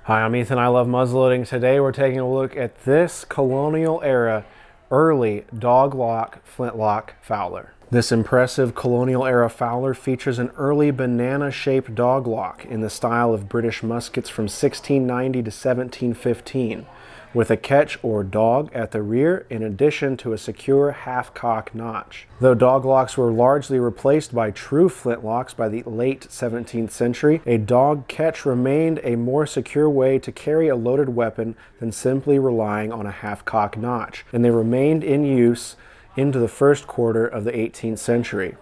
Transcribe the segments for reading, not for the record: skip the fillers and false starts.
Hi, I'm Ethan. I love muzzleloading. Today we're taking a look at this Colonial era early Doglock Flintlock Fowler. This impressive Colonial era Fowler features an early banana-shaped doglock in the style of British muskets from 1690 to 1715, with a catch or dog at the rear in addition to a secure half-cock notch. Though doglocks were largely replaced by true flintlocks by the late 17th century, a dog catch remained a more secure way to carry a loaded weapon than simply relying on a half-cock notch, and they remained in use into the first quarter of the 18th century.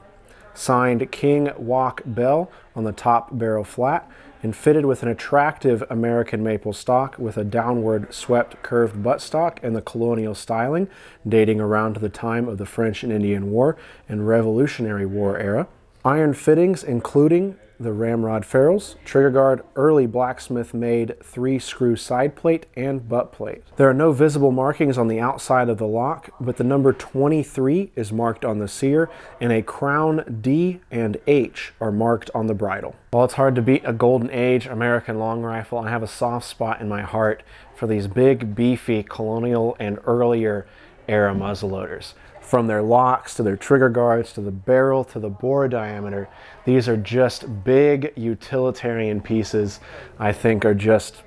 Signed KING-WACH-BELL on the top barrel flat, and fitted with an attractive American maple stock with a downward swept curved buttstock and the colonial styling dating around to the time of the French and Indian War and Revolutionary War era. Iron fittings including the ramrod ferrules, trigger guard, early blacksmith-made 3-screw side plate, and butt plate. There are no visible markings on the outside of the lock, but the number 23 is marked on the sear, and a crown D and H are marked on the bridle. While it's hard to beat a golden age American long rifle, I have a soft spot in my heart for these big, beefy Colonial and earlier era muzzleloaders. From their locks to their trigger guards to the barrel to the bore diameter, these are just big utilitarian pieces I think are just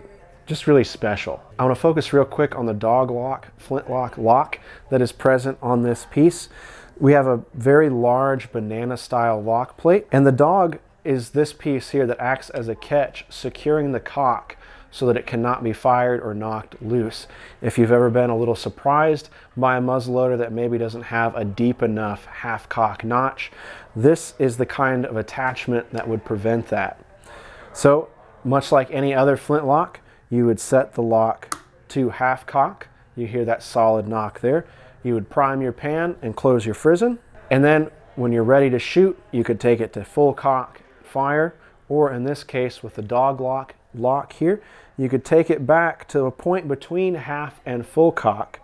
really special. I want to focus real quick on the Doglock Flintlock lock that is present on this piece. We have a very large banana style lock plate, and the dog is this piece here that acts as a catch, securing the cock so that it cannot be fired or knocked loose. If you've ever been a little surprised by a muzzleloader that maybe doesn't have a deep enough half-cock notch, this is the kind of attachment that would prevent that. So, much like any other flintlock, you would set the lock to half-cock. You hear that solid knock there. You would prime your pan and close your frizzen, and then when you're ready to shoot, you could take it to full cock fire, or in this case with the Doglock lock here, you could take it back to a point between half and full cock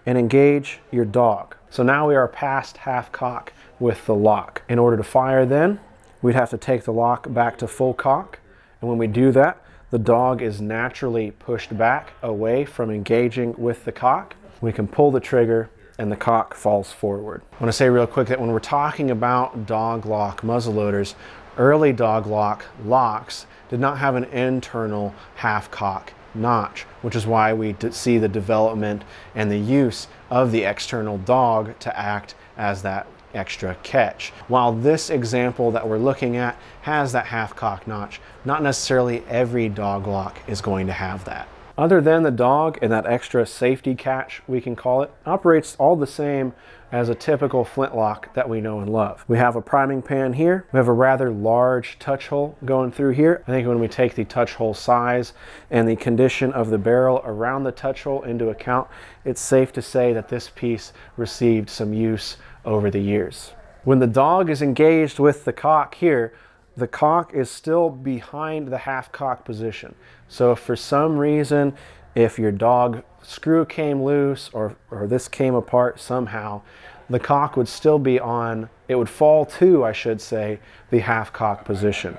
and engage your dog. So now we are past half cock with the lock. In order to fire then, we'd have to take the lock back to full cock, and when we do that, the dog is naturally pushed back away from engaging with the cock. We can pull the trigger and the cock falls forward. I want to say real quick that when we're talking about Doglock muzzleloaders, early Doglock locks did not have an internal half-cock notch, which is why we see the development and the use of the external dog to act as that extra catch. While this example that we're looking at has that half-cock notch, not necessarily every Doglock is going to have that. Other than the dog and that extra safety catch, we can call it, operates all the same as a typical flintlock that we know and love. We have a priming pan here. We have a rather large touch hole going through here. I think when we take the touch hole size and the condition of the barrel around the touch hole into account, it's safe to say that this piece received some use over the years. When the dog is engaged with the cock here, the cock is still behind the half-cock position. So if for some reason, if your dog screw came loose or this came apart somehow, the cock would still be on, it would fall to, I should say, the half-cock position.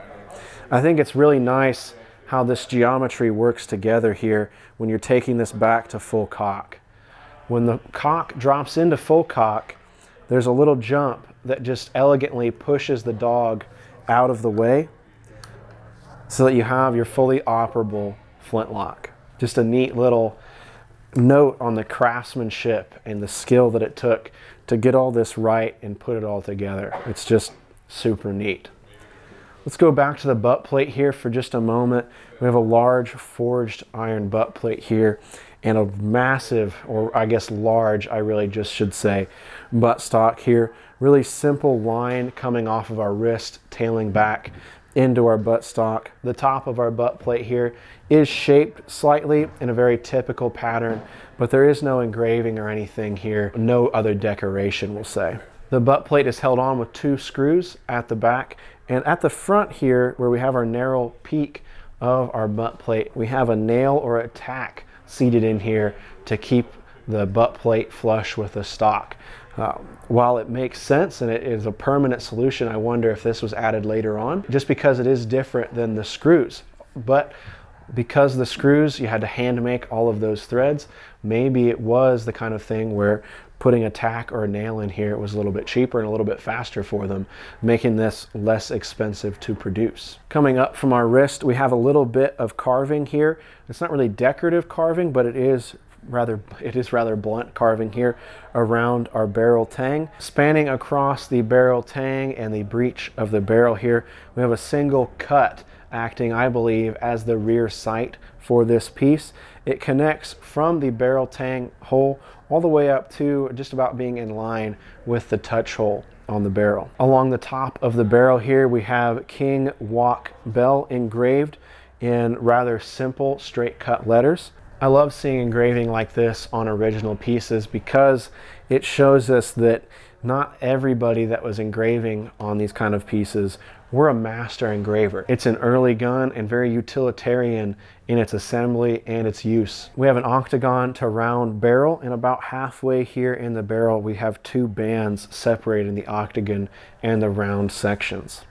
I think it's really nice how this geometry works together here when you're taking this back to full cock. When the cock drops into full cock, there's a little jump that just elegantly pushes the dog out of the way so that you have your fully operable flintlock. Just a neat little note on the craftsmanship and the skill that it took to get all this right and put it all together. It's just super neat. Let's go back to the butt plate here for just a moment. We have a large forged iron butt plate here and a massive, or I guess large, I really just should say, buttstock here. Really simple line coming off of our wrist, tailing back into our buttstock. The top of our butt plate here is shaped slightly in a very typical pattern, but there is no engraving or anything here, no other decoration, we'll say. The butt plate is held on with 2 screws at the back, and at the front here, where we have our narrow peak of our butt plate, we have a nail or a tack seated in here to keep the butt plate flush with the stock. While it makes sense and it is a permanent solution, I wonder if this was added later on, just because it is different than the screws. But Because the screws, you had to hand make all of those threads. Maybe it was the kind of thing where putting a tack or a nail in here was a little bit cheaper and a little bit faster for them, making this less expensive to produce. Coming up from our wrist, we have a little bit of carving here. It's not really decorative carving, but it is rather blunt carving here around our barrel tang. Spanning across the barrel tang and the breech of the barrel here, we have a single cut acting, I believe, as the rear sight for this piece. It connects from the barrel tang hole all the way up to just about being in line with the touch hole on the barrel. Along the top of the barrel here, we have KING-WACH-BELL engraved in rather simple straight cut letters. I love seeing engraving like this on original pieces because it shows us that not everybody that was engraving on these kind of pieces were a master engraver. It's an early gun and very utilitarian in its assembly and its use. We have an octagon to round barrel, and about halfway here in the barrel we have two bands separating the octagon and the round sections.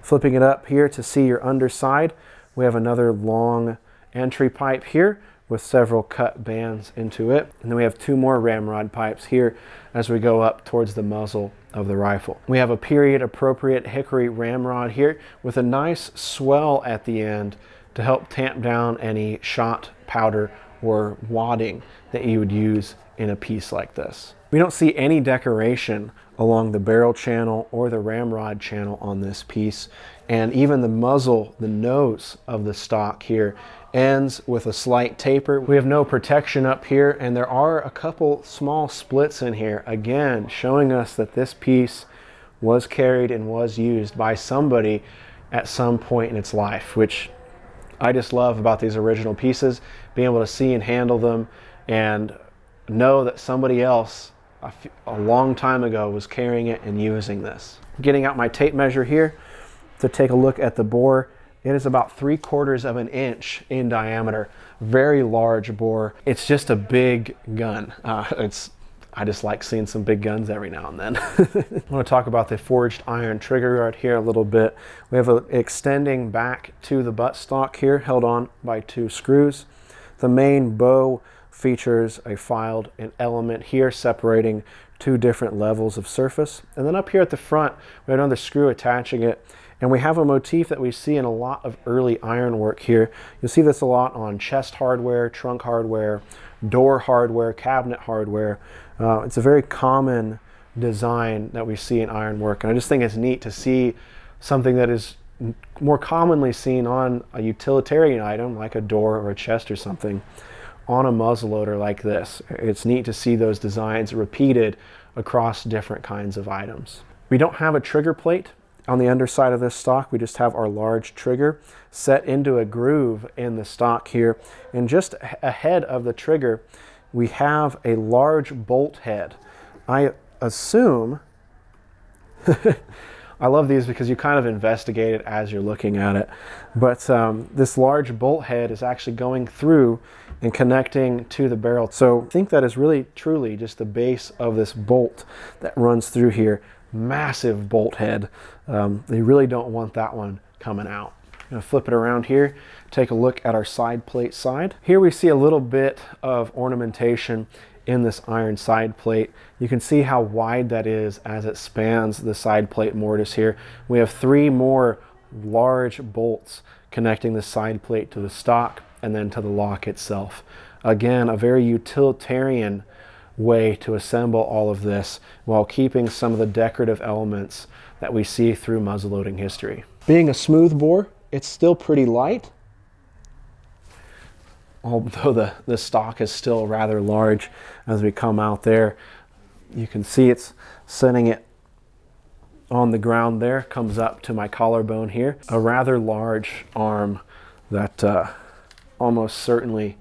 Flipping it up here to see your underside, we have another long entry pipe here with several cut bands into it. And then we have two more ramrod pipes here as we go up towards the muzzle of the rifle. We have a period appropriate hickory ramrod here with a nice swell at the end to help tamp down any shot, powder, or wadding that you would use in a piece like this. We don't see any decoration along the barrel channel or the ramrod channel on this piece, and even the muzzle, the nose of the stock here, ends with a slight taper. We have no protection up here, and there are a couple small splits in here, again showing us that this piece was carried and was used by somebody at some point in its life, which I just love about these original pieces, being able to see and handle them and know that somebody else a long time ago was carrying it and using this. Getting out my tape measure here to take a look at the bore. It is about 3/4 of an inch in diameter. Very large bore. It's just a big gun. I just like seeing some big guns every now and then. I want to talk about the forged iron trigger guard here a little bit. We have an extending back to the buttstock here, held on by two screws. The main bow features a filed element here separating two different levels of surface. And then up here at the front, we have another screw attaching it. And we have a motif that we see in a lot of early ironwork here. You'll see this a lot on chest hardware, trunk hardware, door hardware, cabinet hardware. It's a very common design that we see in ironwork. And I just think it's neat to see something that is more commonly seen on a utilitarian item like a door or a chest or something on a muzzleloader like this. It's neat to see those designs repeated across different kinds of items. We don't have a trigger plate on the underside of this stock. We just have our large trigger set into a groove in the stock here. And just ahead of the trigger, we have a large bolt head. I assume, I love these because you kind of investigate it as you're looking at it. But this large bolt head is actually going through and connecting to the barrel. So I think that is really truly just the base of this bolt that runs through here. Massive bolt head. They really don't want that one coming out. I'm going to flip it around here, take a look at our side plate side. Here we see a little bit of ornamentation in this iron side plate. You can see how wide that is as it spans the side plate mortise here. We have 3 more large bolts connecting the side plate to the stock and then to the lock itself. Again, a very utilitarian way to assemble all of this while keeping some of the decorative elements that we see through muzzleloading history. Being a smooth bore, it's still pretty light, although the stock is still rather large. As we come out there, you can see it's setting it on the ground there, comes up to my collarbone here. A rather large arm that almost certainly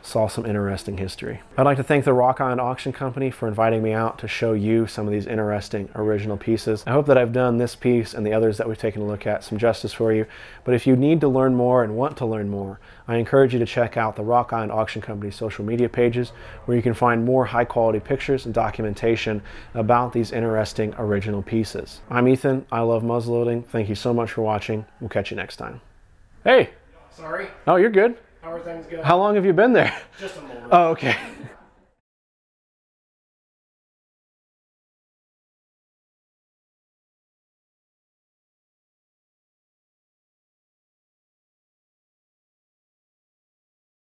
saw some interesting history. I'd like to thank the Rock Island Auction Company for inviting me out to show you some of these interesting original pieces. I hope that I've done this piece and the others that we've taken a look at some justice for you. But if you need to learn more and want to learn more, I encourage you to check out the Rock Island Auction Company social media pages, where you can find more high quality pictures and documentation about these interesting original pieces. I'm Ethan. I love muzzleloading. Thank you so much for watching. We'll catch you next time. Hey! Sorry. Oh, you're good. How are things going? How long have you been there? Just a moment. Oh, okay.